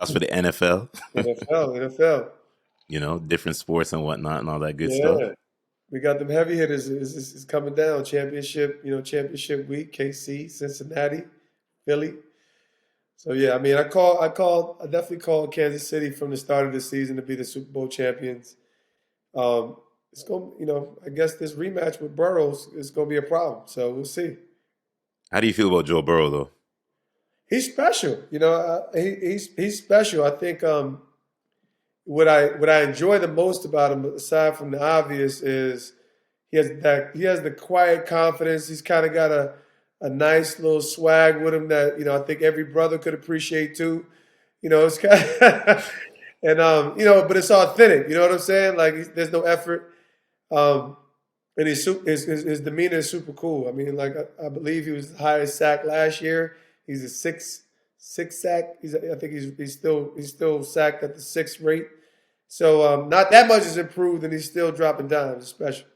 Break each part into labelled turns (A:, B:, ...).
A: That's for the NFL.
B: NFL.
A: Different sports and whatnot and all that good stuff.
B: Yeah. We got them heavy hitters is coming down. Championship week, KC, Cincinnati, Philly. So yeah, I mean, I definitely called Kansas City from the start of the season to be the Super Bowl champions. Um, it's going, I guess this rematch with Burrows is going to be a problem. So we'll see.
A: How do you feel about Joe Burrow though?
B: He's special, he's special. I think what I enjoy the most about him, aside from the obvious, is he has the quiet confidence. He's kind of got a nice little swag with him that I think every brother could appreciate too. It's kind of, and but it's authentic. You know what I'm saying? Like there's no effort, um, and his demeanor is super cool. I mean, like I believe he was the highest sack last year. He's a six sack. I think he's still sacked at the sixth rate. So not that much has improved, and he's still dropping dimes, especially.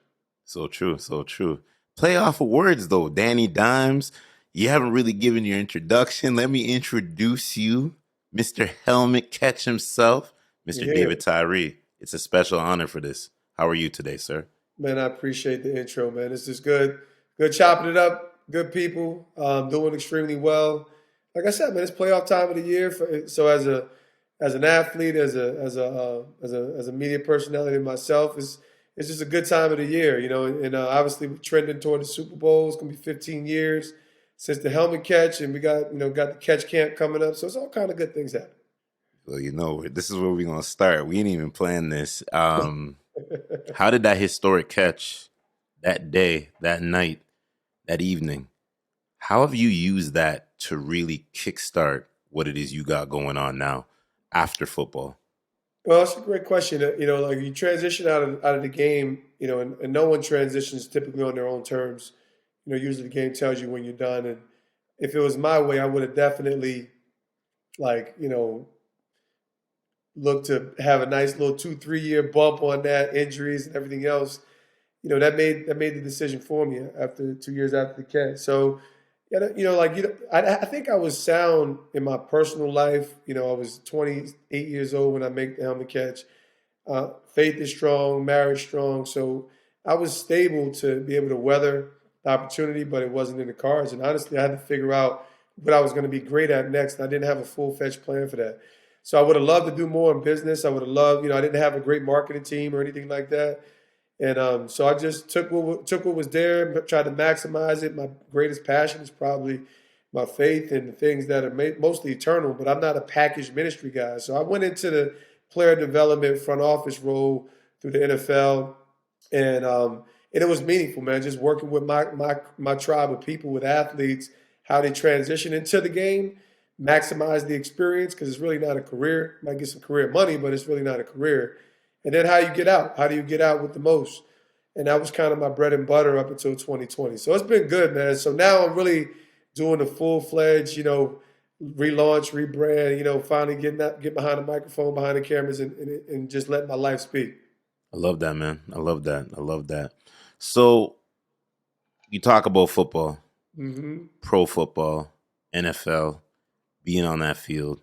A: So true, so true. Play off of words though, Danny Dimes. You haven't really given your introduction. Let me introduce you, Mr. Helmet Catch himself, Mr.
B: Yeah,
A: David Tyree. It's a special honor for this. How are you today, sir?
B: man, I appreciate the intro, man. This is good. Good chopping it up. Good people. Doing extremely well. Like I said, man, it's playoff time of the year. So as an athlete, as a media personality myself, it's just a good time of the year, And obviously we're trending toward the Super Bowl. It's gonna be 15 years since the helmet catch, and we got the catch camp coming up. So it's all kind of good things happening.
A: Well, this is where we're gonna start. We didn't even plan this. How did that historic catch that day, that night, that evening? How have you used that to really kickstart what it is you got going on now after football?
B: Well, that's a great question. Like you transition out of the game, and no one transitions typically on their own terms. Usually the game tells you when you're done. And if it was my way, I would have definitely like, looked to have a nice little 2, 3 year bump on that, injuries and everything else. That made the decision for me after 2 years after the catch. So yeah, I think I was sound in my personal life. I was 28 years old when I make the helmet catch. Faith is strong, marriage strong. So I was stable to be able to weather the opportunity, but it wasn't in the cards. And honestly, I had to figure out what I was going to be great at next. And I didn't have a full fledged plan for that. So I would have loved to do more in business. I would have loved, I didn't have a great marketing team or anything like that. And so I just took what was there, tried to maximize it. My greatest passion is probably my faith and the things that are mostly eternal. But I'm not a packaged ministry guy, so I went into the player development front office role through the NFL, and it was meaningful, man. Just working with my tribe of people, with athletes, how they transition into the game, maximize the experience because it's really not a career. Might get some career money, but it's really not a career. And then how you get out. How do you get out with the most? And that was kind of my bread and butter up until 2020. So it's been good, man. So now I'm really doing the full fledged, relaunch, rebrand, finally get behind the microphone, behind the cameras, and just let my life speak.
A: I love that, man. I love that. I love that. So you talk about football,
B: Hmm.
A: pro football, NFL, being on that field.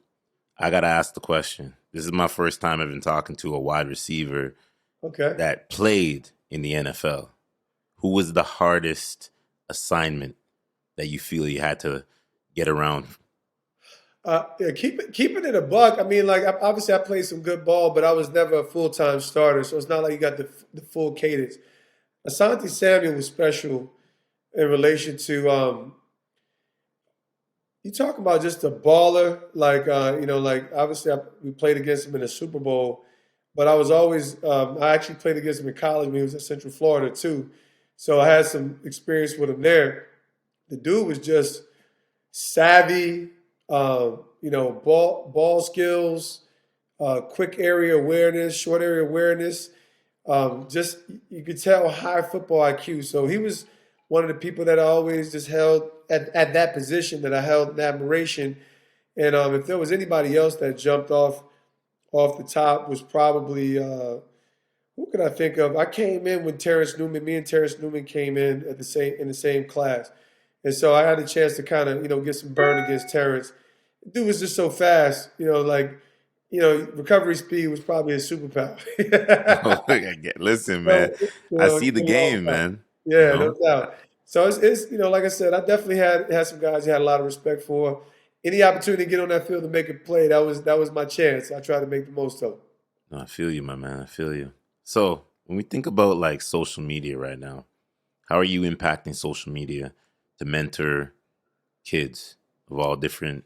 A: I got to ask the question. This is my first time I've been talking to a wide receiver
B: Okay.
A: that played in the NFL. Who was the hardest assignment that you feel you had to get around?
B: Yeah, keeping it a buck. I mean, like obviously I played some good ball, but I was never a full time starter, so it's not like you got the full cadence. Asante Samuel was special in relation to you talk about just a baller, like like obviously we played against him in the Super Bowl, but I was always I actually played against him in college when he was at Central Florida too, so I had some experience with him there. The dude was just savvy, ball skills, quick area awareness, short area awareness. Just you could tell high football IQ. So he was one of the people that I always just held at that position that I held in admiration. And if there was anybody else that jumped off the top, was probably who could I think of? I came in when Terrence Newman, me and Terrence Newman came in the same class, and so I had a chance to kind of get some burn against Terrence. Dude was just so fast, like recovery speed was probably a superpower.
A: Listen, man,
B: So,
A: I
B: it
A: see the
B: took a long
A: game,
B: time.
A: man. You
B: Yeah, no
A: know,
B: doubt. So it's like I said, I definitely had some guys I had a lot of respect for. Any opportunity to get on that field and make a play, that was my chance. I tried to make the most of it.
A: no, I feel you, my man. I feel you. So when we think about like social media right now, how are you impacting social media to mentor kids of all different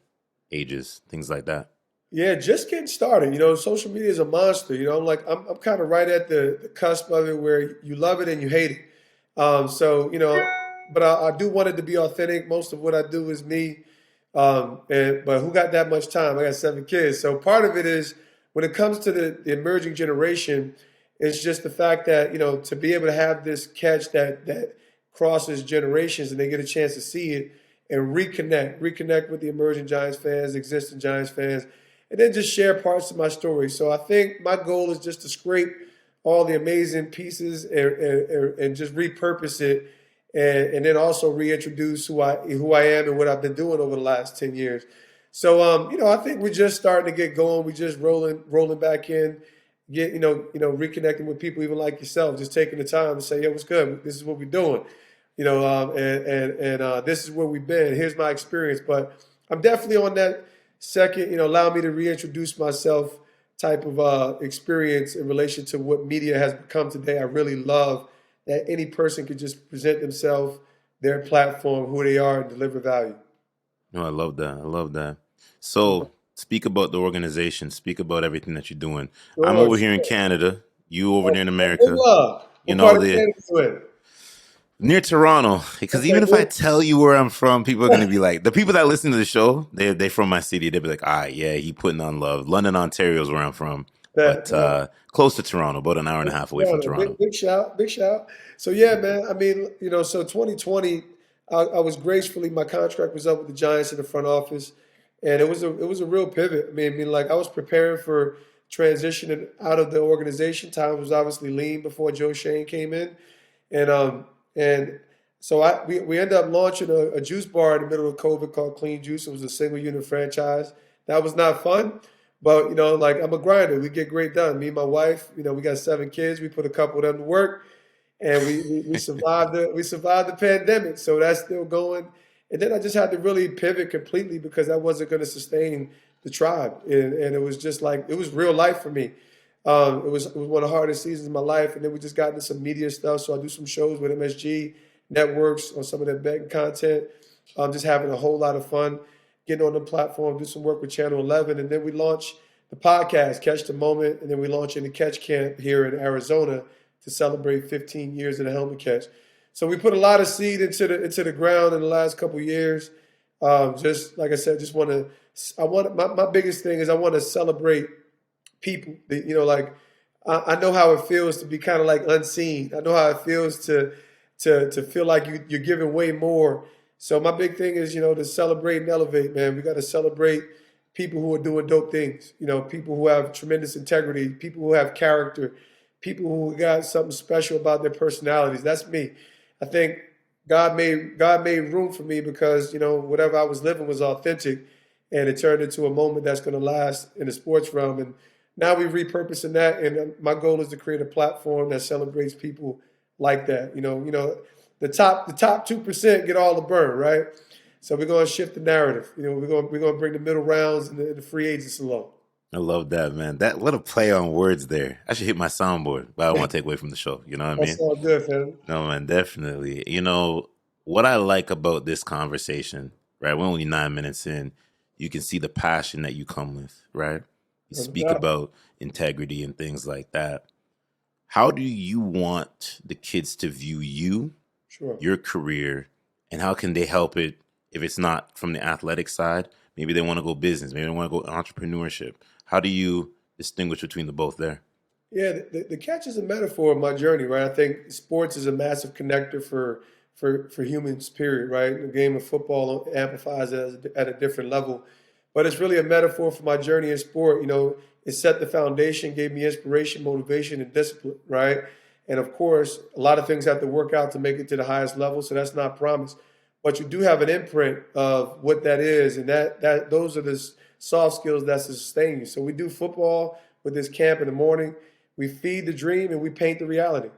A: ages, things like that?
B: Yeah, just getting started. Social media is a monster. I'm kind of right at the cusp of it where you love it and you hate it. But I do want it to be authentic. Most of what I do is me. But who got that much time? I got 7 kids. So part of it is when it comes to the emerging generation, it's just the fact that, to be able to have this catch that crosses generations and they get a chance to see it and reconnect with the emerging Giants fans, existing Giants fans, and then just share parts of my story. So I think my goal is just to scrape all the amazing pieces and just repurpose it, and then also reintroduce who I am and what I've been doing over the last 10 years. So I think we're just starting to get going. We just rolling back in, reconnecting with people even like yourself, just taking the time to say, "Yo, what's good? This is what we're doing." And this is where we've been. Here's my experience. But I'm definitely on that second, allow me to reintroduce myself type of experience in relation to what media has become today. I really love that any person could just present themselves, their platform, who they are, and deliver value.
A: No, I love that. I love that. So speak about the organization. Speak about everything that you're doing. I'm
B: Sure,
A: over here in
B: sure.
A: Canada. You over there in
B: Good
A: America.
B: luck.
A: You
B: What
A: know
B: part of
A: the
B: Canada you in?
A: near Toronto. Because
B: Okay,
A: even if I
B: good.
A: tell you where I'm from, people are gonna be like, the people that listen to the show, they from my city. They'll be like, ah, yeah, he putting on love. London, Ontario is where I'm from, but
B: Yeah.
A: close to Toronto, about an hour and a half away from
B: Toronto. Big
A: Toronto.
B: big shout, big shout. So yeah, man. I mean, so 2020, I was gracefully my contract was up with the Giants in the front office, and it was a real pivot. I mean, like I was preparing for transitioning out of the organization. Time was obviously lean before Joe Shane came in, and so we ended up launching a juice bar in the middle of COVID called Clean Juice. It was a single unit franchise. That was not fun. But like I'm a grinder. We get great done. Me and my wife, we got 7 kids. We put a couple of them to work, and we survived the pandemic. So that's still going. And then I just had to really pivot completely because I wasn't going to sustain the tribe, and it was just like it was real life for me. It was one of the hardest seasons of my life, and then we just got into some media stuff. So I do some shows with MSG networks on some of their betting content. Just having a whole lot of fun getting on the platform, do some work with Channel 11, and then we launch the podcast, Catch the Moment, and then we launch into Catch Camp here in Arizona to celebrate 15 years of the helmet catch. So we put a lot of seed into the ground in the last couple of years. Just like I said, my biggest thing is I want to celebrate people. Like I know how it feels to be kind of like unseen. I know how it feels to feel like you're giving way more. So my big thing is, to celebrate and elevate, man. We got to celebrate people who are doing dope things. People who have tremendous integrity, people who have character, people who got something special about their personalities. That's me. I think God made room for me because whatever I was living was authentic, and it turned into a moment that's going to last in the sports realm. And now we're repurposing that, and my goal is to create a platform that celebrates people like that. The top 2% get all the burn, right? So we're going to shift the narrative. We're going to bring the middle rounds and the free agents along.
A: I love that, man. That what a play on words there. I should hit my soundboard, but I don't want to take away from the show. You know what I
B: That's
A: mean?
B: all good, fam.
A: No, man, definitely. What I like about this conversation, right? We're only 9 minutes in. You can see the passion that you come with, right? You
B: No
A: speak
B: doubt.
A: about integrity and things like that. How do you want the kids to view you,
B: Sure.
A: your career, and how can they help it if it's not from the athletic side? Maybe they want to go business. Maybe they want to go entrepreneurship. How do you distinguish between the both there?
B: Yeah, the catch is a metaphor of my journey, right? I think sports is a massive connector for humans, period, right? The game of football amplifies it at a different level, but it's really a metaphor for my journey in sport. It set the foundation, gave me inspiration, motivation, and discipline, right? And of course, a lot of things have to work out to make it to the highest level, so that's not promised. But you do have an imprint of what that is, and that those are soft skills that sustain you. So we do football with this camp in the morning. We feed the dream and we paint the reality,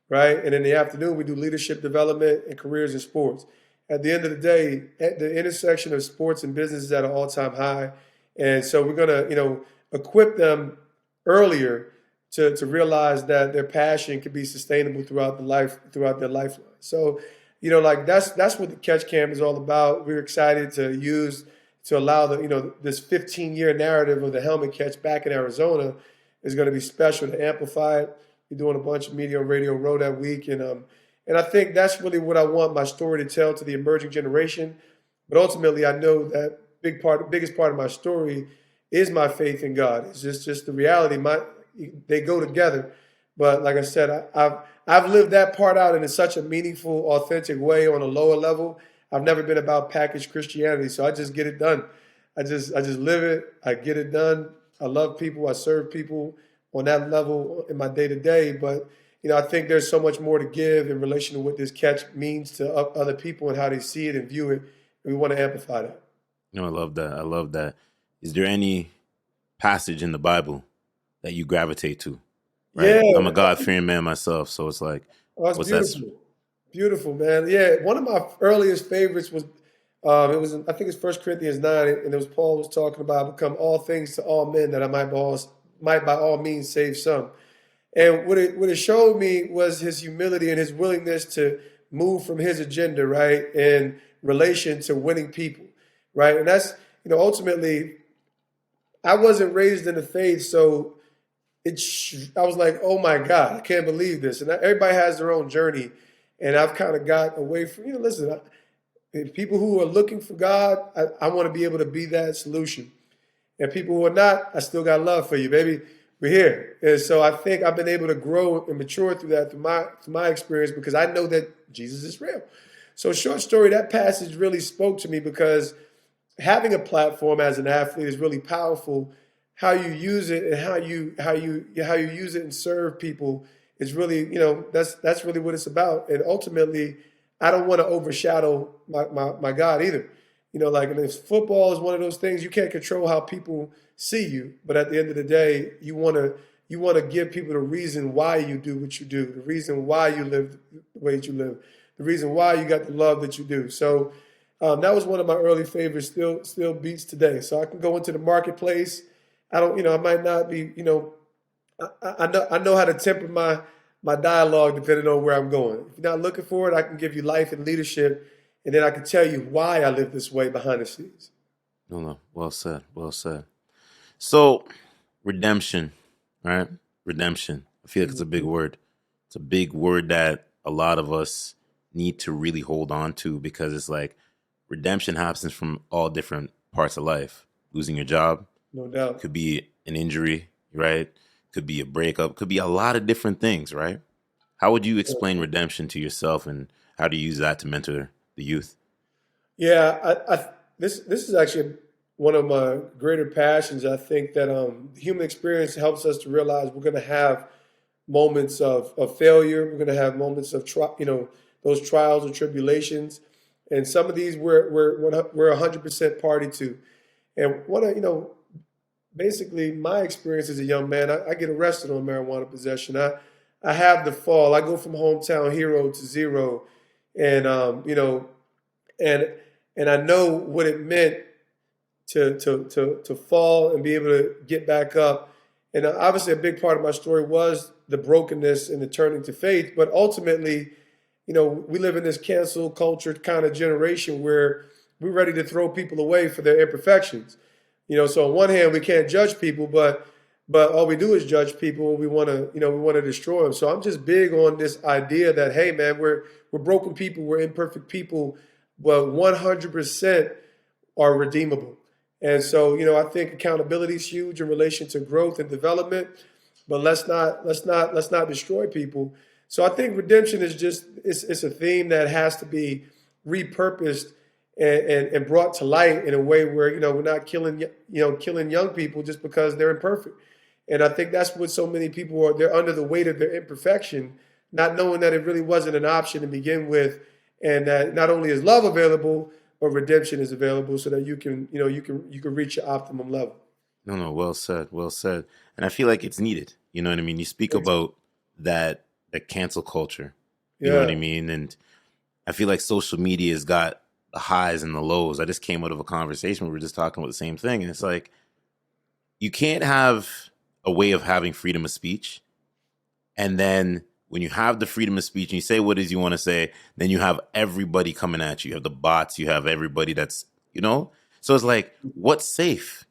B: right? And in the afternoon, we do leadership development and careers in sports. At the end of the day, at the intersection of sports and business is at an all-time high. And so we're going to, equip them earlier to realize that their passion can be sustainable throughout their lifeline. So, that's what the Catch Camp is all about. We're excited to allow this 15-year narrative of the helmet catch back in Arizona is going to be special to amplify it. We're doing a bunch of media on Radio Row that week, and I think that's really what I want my story to tell to the emerging generation. But ultimately, I know that biggest part of my story is my faith in God. It's just the reality. They go together. But like I said, I've lived that part out in such a meaningful, authentic way on a lower level. I've never been about packaged Christianity, so I just get it done. I just live it. I get it done. I love people. I serve people on that level in my day-to-day. But, I think there's so much more to give in relation to what this catch means to other people and how they see it and view it. And we want to amplify that.
A: I love that. I love that. Is there any passage in the Bible that you gravitate to? Right?
B: Yeah.
A: I'm a God-fearing man myself, so it's like,
B: it's
A: what's
B: beautiful.
A: that?
B: Beautiful, man. Yeah, one of my earliest favorites was, I think it's 1 Corinthians 9, and it was Paul was talking about become all things to all men that I might by all means save some. And what it showed me was his humility and his willingness to move from his agenda, right, in relation to winning people, right? And that's, ultimately, I wasn't raised in the faith, so I was like, oh my God, I can't believe this. And everybody has their own journey. And I've kind of got away from, listen, people who are looking for God, I want to be able to be that solution. And people who are not, I still got love for you, baby. We're here. And so I think I've been able to grow and mature through that, through my experience, because I know that Jesus is real. So short story, that passage really spoke to me because having a platform as an athlete is really powerful. How you use it and how you use it and serve people is really, that's really what it's about. And ultimately, I don't want to overshadow my God either. And if football is one of those things, you can't control how people see you. But at the end of the day, you want to give people the reason why you do what you do, the reason why you live the way that you live, the reason why you got the love that you do. So that was one of my early favorites, still beats today. So I can go into the marketplace. I don't, I might not be, I know how to temper my dialogue depending on where I'm going. If you're not looking for it, I can give you life and leadership, and then I can tell you why I live this way behind the scenes.
A: No. Well said. Well said. So, redemption, right? Redemption. I feel like it's a big word. It's a big word that a lot of us need to really hold on to, because it's like redemption happens from all different parts of life. Losing your job.
B: No doubt.
A: Could be an injury, right? Could be a breakup. Could be a lot of different things, right? How would you explain redemption to yourself, and how do you use that to mentor the youth?
B: Yeah, this is actually one of my greater passions. I think that the human experience helps us to realize we're going to have moments of failure. We're going to have moments of those trials and tribulations, and some of these we're 100% party to. And basically, my experience as a young man, I get arrested on marijuana possession. I have the fall. I go from hometown hero to zero, and and I know what it meant to fall and be able to get back up. And obviously, a big part of my story was the brokenness and the turning to faith. But ultimately, we live in this cancel culture kind of generation where we're ready to throw people away for their imperfections. So on one hand, we can't judge people, but all we do is judge people, and we want to destroy them. So I'm just big on this idea that, hey, man, we're broken people, we're imperfect people, but 100% are redeemable. And so, I think accountability is huge in relation to growth and development, but let's not destroy people. So I think redemption is it's a theme that has to be repurposed and brought to light in a way where, we're not killing young people just because they're imperfect. And I think that's what so many people they're under the weight of their imperfection, not knowing that it really wasn't an option to begin with, and that not only is love available, but redemption is available so that you can reach your optimum level.
A: No, well said, well said. And I feel like it's needed. You know what I mean? You speak about that cancel culture. You know what I
B: Yeah.
A: mean? And I feel like social media has got the highs and the lows. I just came out of a conversation where we were just talking about the same thing. And it's like, you can't have a way of having freedom of speech. And then when you have the freedom of speech and you say what it is you want to say, then you have everybody coming at you. You have the bots, you have everybody that's, So it's like, what's safe?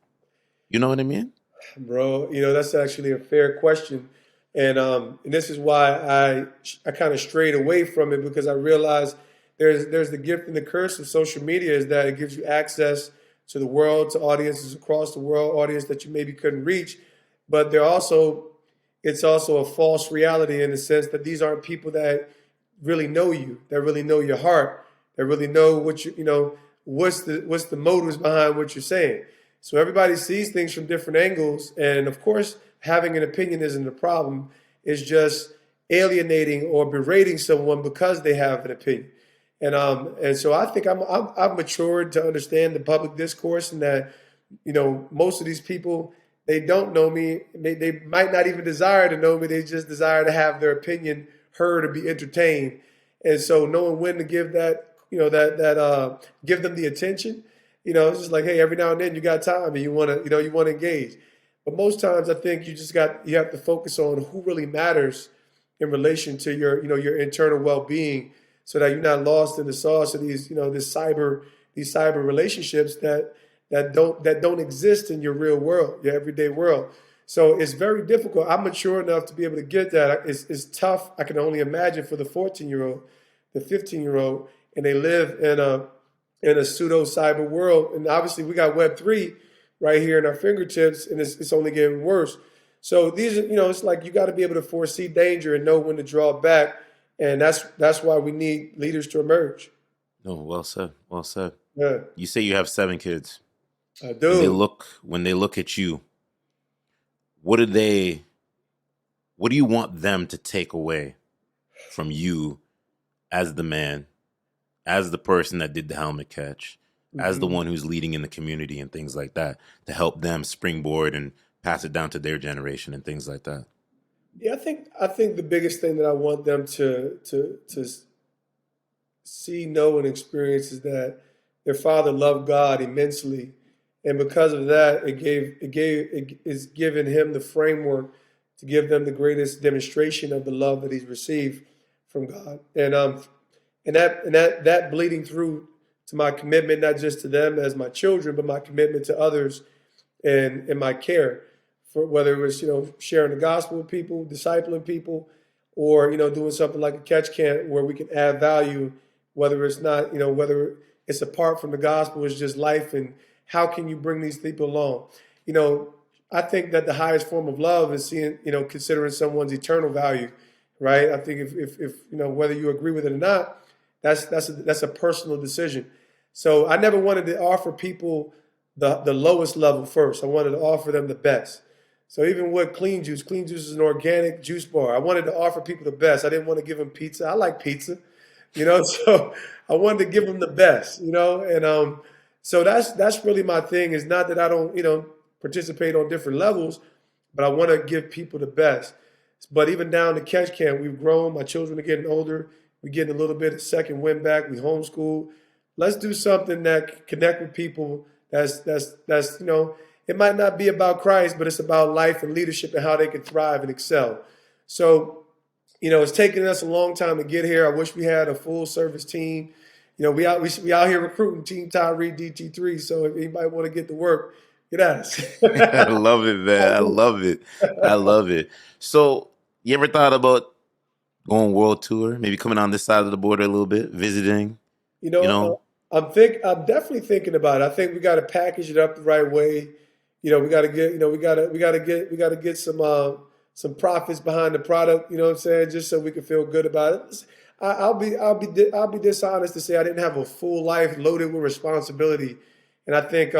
A: You know what I mean?
B: Bro, that's actually a fair question. And this is why I kind of strayed away from it, because I realized there's the gift and the curse of social media is that it gives you access to the world, to audiences across the world, audience that you maybe couldn't reach. But it's also a false reality in the sense that these aren't people that really know you, that really know your heart, that really know what's the motives behind what you're saying. So everybody sees things from different angles, and of course, having an opinion isn't a problem. It's just alienating or berating someone because they have an opinion. And so I think I've matured to understand the public discourse, and that most of these people, they don't know me. They might not even desire to know me. They just desire to have their opinion heard or be entertained. And so knowing when to give give them the attention. It's just like, hey, every now and then you got time and you want to engage. But most times I think you have to focus on who really matters in relation to your internal well-being, so that you're not lost in the sauce of these cyber relationships that don't exist in your real world, your everyday world. So it's very difficult. I'm mature enough to be able to get that. It's tough. I can only imagine for the 14-year-old, the 15-year-old, and they live in a pseudo cyber world. And obviously we got Web3 right here in our fingertips, and it's only getting worse. So these are, it's like you got to be able to foresee danger and know when to draw back. And that's why we need leaders to emerge.
A: No, well said. Well said.
B: Yeah,
A: You say you have 7 kids.
B: I
A: When they
B: do.
A: look at you, what do you want them to take away from you as the man, as the person that did the helmet catch, as the
B: Mhm.
A: one who's leading in the community and things like that, to help them springboard and pass it down to their generation and things like that?
B: Yeah, I think the biggest thing that I want them to see, know, and experience is that their father loved God immensely, and because of that, it is given him the framework to give them the greatest demonstration of the love that he's received from God, and that bleeding through to my commitment, not just to them as my children, but my commitment to others and in my care, for whether it was sharing the gospel with people, discipling people, or doing something like a catch camp where we can add value, whether it's not whether it's apart from the gospel, it's just life, and how can you bring these people along. you know I think that the highest form of love is seeing, considering someone's eternal value, right? I think if whether you agree with it or not, that's a personal decision. So I never wanted to offer people the lowest level first. I wanted to offer them the best. So even with clean juice is an organic juice bar. I wanted to offer people the best. I didn't want to give them pizza. I like pizza, so I wanted to give them the best, and so that's really my thing. Is not that I don't, participate on different levels, but I want to give people the best. But even down to catch camp, we've grown. My children are getting older. We're getting a little bit of second wind back. We homeschool. Let's do something that can connect with people. That's it might not be about Christ, but it's about life and leadership and how they can thrive and excel. So, it's taken us a long time to get here. I wish we had a full service team. We out here recruiting Team Tyree DT3. So if anybody want to get to work, get at us.
A: I love it, man. I love it. I love it. So, you ever thought about going world tour? Maybe coming on this side of the border a little bit, visiting.
B: You
A: You
B: know,
A: know,
B: I'm definitely thinking about it. I think we got to package it up the right way. We got to get, we got to get some profits behind the product. You know what I'm saying? Just so we can feel good about it. I'll be dishonest to say I didn't have a full life loaded with responsibility, and I think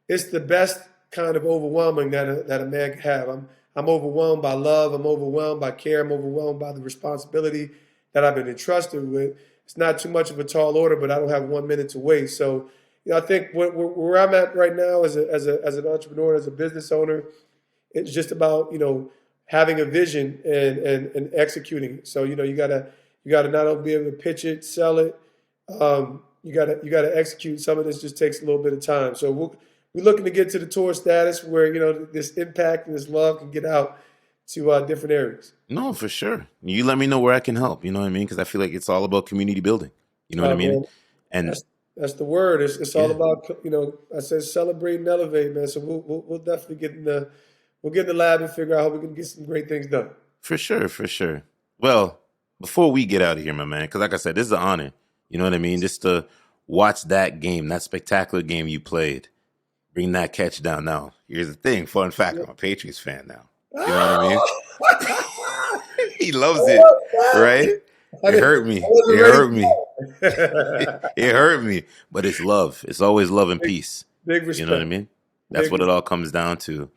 B: it's the best kind of overwhelming that a man can have. I'm overwhelmed by love. I'm overwhelmed by care. I'm overwhelmed by the responsibility that I've been entrusted with. it's not too much of a tall order, but I don't have 1 minute to waste. So, I think where I'm at right now as an entrepreneur, as a business owner, it's just about having a vision and executing it. So you gotta not only be able to pitch it, sell it. You gotta execute. Some of this just takes a little bit of time. So we're looking to get to the tour status where this impact and this love can get out to different areas.
A: No, for sure. You let me know where I can help. You know what I mean? Because I feel like it's all about community building. You know what I mean?
B: Man,
A: And
B: that's the word. It's all
A: yeah,
B: about I said celebrate and elevate, man. So we'll definitely get in the lab and figure out how we can get some great things done.
A: for sure, for sure. Well, before we get out of here, my man, because like I said, this is an honor. You know what I mean? Just to watch that game, that spectacular game you played, bring that catch down. Now, here's the thing. Fun fact, I'm a Patriots fan now. You know what I mean? He loves it, right?
B: I
A: It hurt me.
B: I wasn't
A: It
B: ready
A: hurt me.
B: for that.
A: It hurt me. But it's love. It's always love and peace.
B: Big
A: You know what I
B: respect.
A: mean? That's
B: Big
A: what it all comes down to.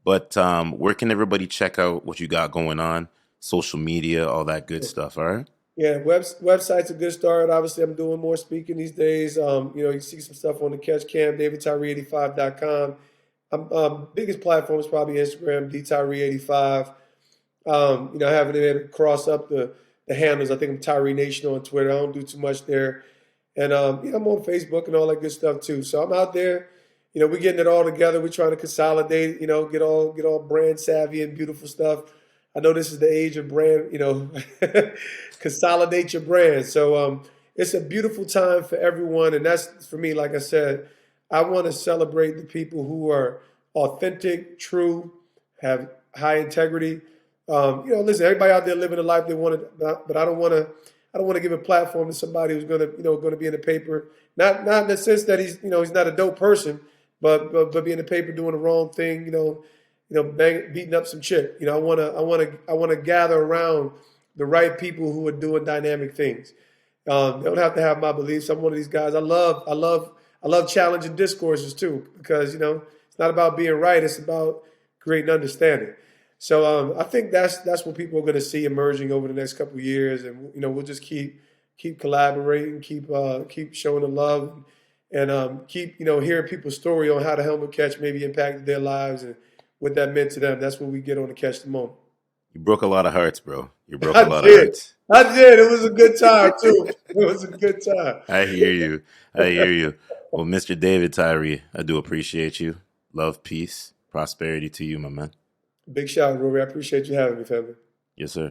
A: But where can everybody check out what you got going on? Social media, all that good stuff, all right?
B: Yeah, website's a good start. Obviously, I'm doing more speaking these days. You see some stuff on the Catch Cam, DavidTyree85.com. Biggest platform is probably Instagram, DTyree85. Having it able to cross up the handles. I think I'm Tyree Nation on Twitter. I don't do too much there. And I'm on Facebook and all that good stuff too. So I'm out there. We're getting it all together. We're trying to consolidate, get all brand savvy and beautiful stuff. I know this is the age of brand, consolidate your brand. So it's a beautiful time for everyone. And that's, for me, like I said, I want to celebrate the people who are authentic, true, have high integrity. Listen, everybody out there living the life they want to, but I don't want to give a platform to somebody who's going to be in the paper. Not in the sense that he's not a dope person, but be in the paper doing the wrong thing, beating up some chick. I want to gather around the right people who are doing dynamic things. They don't have to have my beliefs. I'm one of these guys. I love challenging discourses too, because it's not about being right. It's about creating understanding. So I think that's what people are going to see emerging over the next couple of years, and we'll just keep collaborating, keep showing the love, and keep hearing people's story on how the helmet catch maybe impacted their lives and what that meant to them. That's what we get on the Catch the Moment.
A: You broke a lot of hearts, bro. You broke
B: I
A: a lot of
B: did.
A: hearts.
B: I did. It was a good time too. It was a good time.
A: I hear you. I hear you. Well, Mr. David Tyree, I do appreciate you. Love, peace, prosperity to you, my man.
B: Big shout out, Rory. I appreciate you having me, family.
A: Yes, sir.